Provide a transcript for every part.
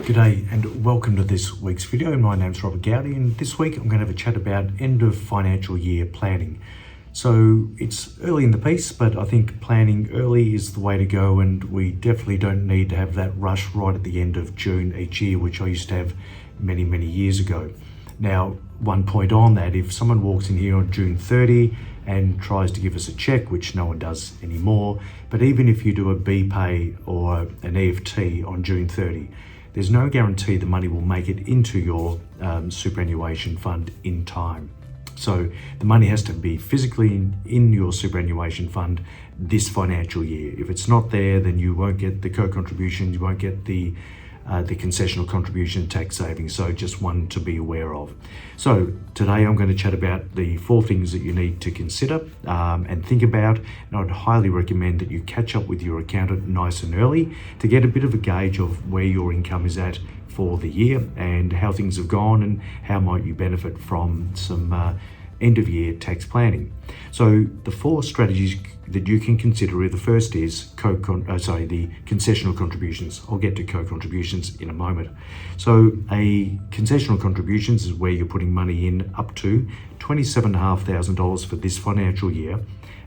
G'day and welcome to this week's video. My name's Robert Gowdy and this week I'm going to have a chat about end of financial year planning. So it's early in the piece, but I think planning early is the way to go, and we definitely don't need to have that rush right at the end of June each year, which I used to have many years ago. Now, one point on that, if someone walks in here on June 30 and tries to give us a check, which no one does anymore, but even if you do a BPay or an EFT on June 30, there's no guarantee the money will make it into your superannuation fund in time. So the money has to be physically in your superannuation fund this financial year. If it's not there, then you won't get the co-contributions, you won't get the concessional contribution tax savings. So just one to be aware of. So today I'm going to chat about the 4 things that you need to consider and think about. And I'd highly recommend that you catch up with your accountant nice and early to get a bit of a gauge of where your income is at for the year and how things have gone and how might you benefit from some end of year tax planning. So the 4 strategies that you can consider, the first is the concessional contributions. I'll get to co-contributions in a moment. So a concessional contributions is where you're putting money in up to $27,500 for this financial year,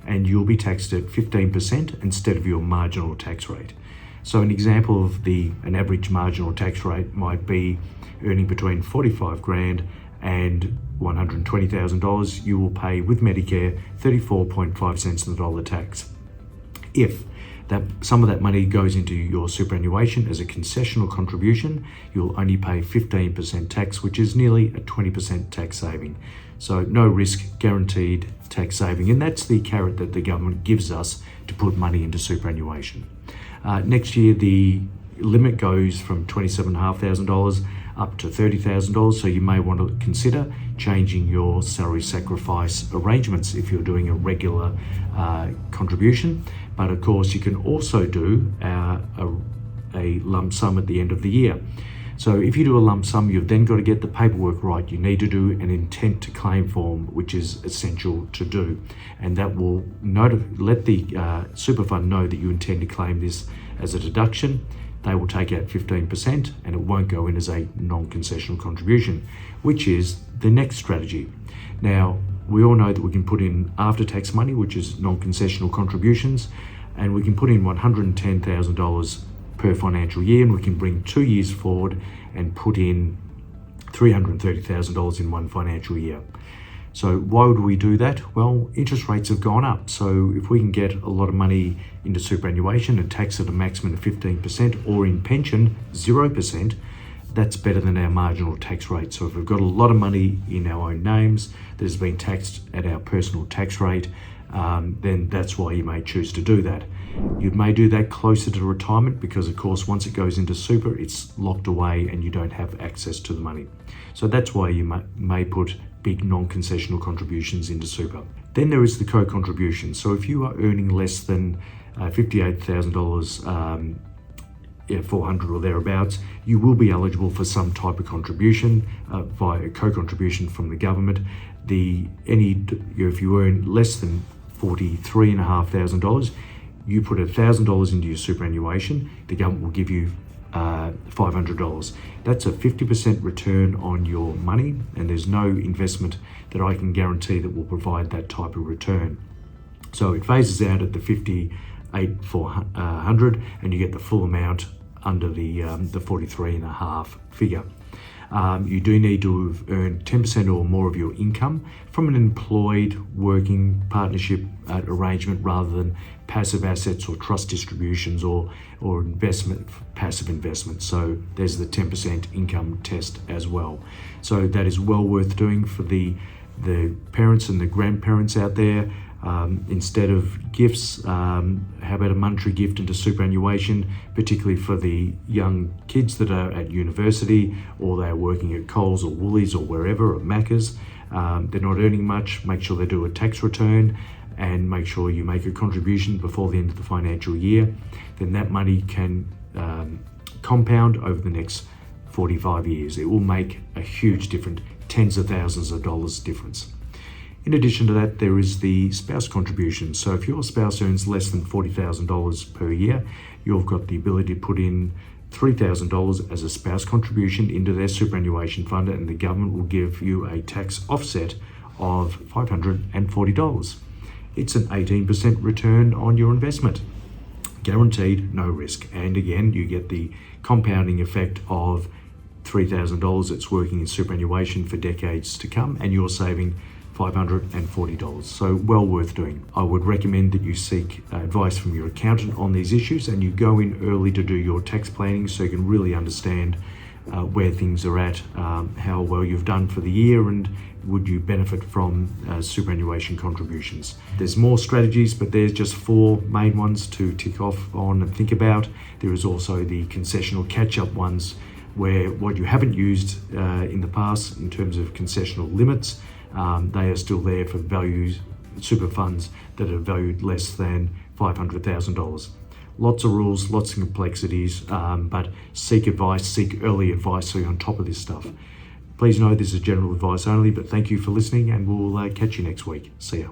and you'll be taxed at 15% instead of your marginal tax rate. So an example of an average marginal tax rate might be earning between 45 grand and $120,000, you will pay with Medicare 34.5 cents on the dollar tax. If some of that money goes into your superannuation as a concessional contribution, you'll only pay 15% tax, which is nearly a 20% tax saving. So no risk, guaranteed tax saving, and that's the carrot that the government gives us to put money into superannuation. Next year, the limit goes from $27,500 up to $30,000, so you may want to consider changing your salary sacrifice arrangements if you're doing a regular contribution. But of course, you can also do a lump sum at the end of the year. So if you do a lump sum, you've then got to get the paperwork right. You need to do an intent to claim form, which is essential to do. And that will let the super fund know that you intend to claim this as a deduction. They will take out 15% and it won't go in as a non-concessional contribution, which is the next strategy. Now, we all know that we can put in after-tax money, which is non-concessional contributions, and we can put in $110,000 per financial year, and we can bring 2 years forward and put in $330,000 in one financial year. So why would we do that? Well, interest rates have gone up. So if we can get a lot of money into superannuation and tax at a maximum of 15%, or in pension, 0%, that's better than our marginal tax rate. So if we've got a lot of money in our own names that has been taxed at our personal tax rate, then that's why you may choose to do that. You may do that closer to retirement because, of course, once it goes into super, it's locked away and you don't have access to the money. So that's why you may put big non-concessional contributions into super. Then there is the co-contribution. So if you are earning less than $58,000, 400 or thereabouts, you will be eligible for some type of contribution via a co-contribution from the government. If you earn less than $43,500, you put $1,000 into your superannuation, the government will give you $500. That's a 50% return on your money, and there's no investment that I can guarantee that will provide that type of return. So it phases out at the $58,400, and you get the full amount under the 43.5 figure. You do need to have earned 10% or more of your income from an employed working partnership arrangement rather than passive assets or trust distributions or passive investment. So there's the 10% income test as well. So that is well worth doing for the parents and the grandparents out there. Instead of gifts, how about a monetary gift into superannuation, particularly for the young kids that are at university or they're working at Coles or Woolies or wherever, or Macca's. They're not earning much. Make sure they do a tax return and make sure you make a contribution before the end of the financial year. Then that money can compound over the next 45 years. It will make a huge difference, tens of thousands of dollars difference. In addition to that, there is the spouse contribution. So if your spouse earns less than $40,000 per year, you've got the ability to put in $3,000 as a spouse contribution into their superannuation fund, and the government will give you a tax offset of $540. It's an 18% return on your investment. Guaranteed, no risk. And again, you get the compounding effect of $3,000 that's working in superannuation for decades to come, and you're saving $540. So well worth doing. I would recommend that you seek advice from your accountant on these issues, and you go in early to do your tax planning so you can really understand where things are at, how well you've done for the year, and would you benefit from superannuation contributions. There's more strategies, but there's just 4 main ones to tick off on and think about. There is also the concessional catch-up ones, where what you haven't used in the past in terms of concessional limits, they are still there for values, super funds that are valued less than $500,000. Lots of rules, lots of complexities, but seek advice, seek early advice so you're on top of this stuff. Please know this is general advice only, but thank you for listening, and we'll catch you next week. See ya.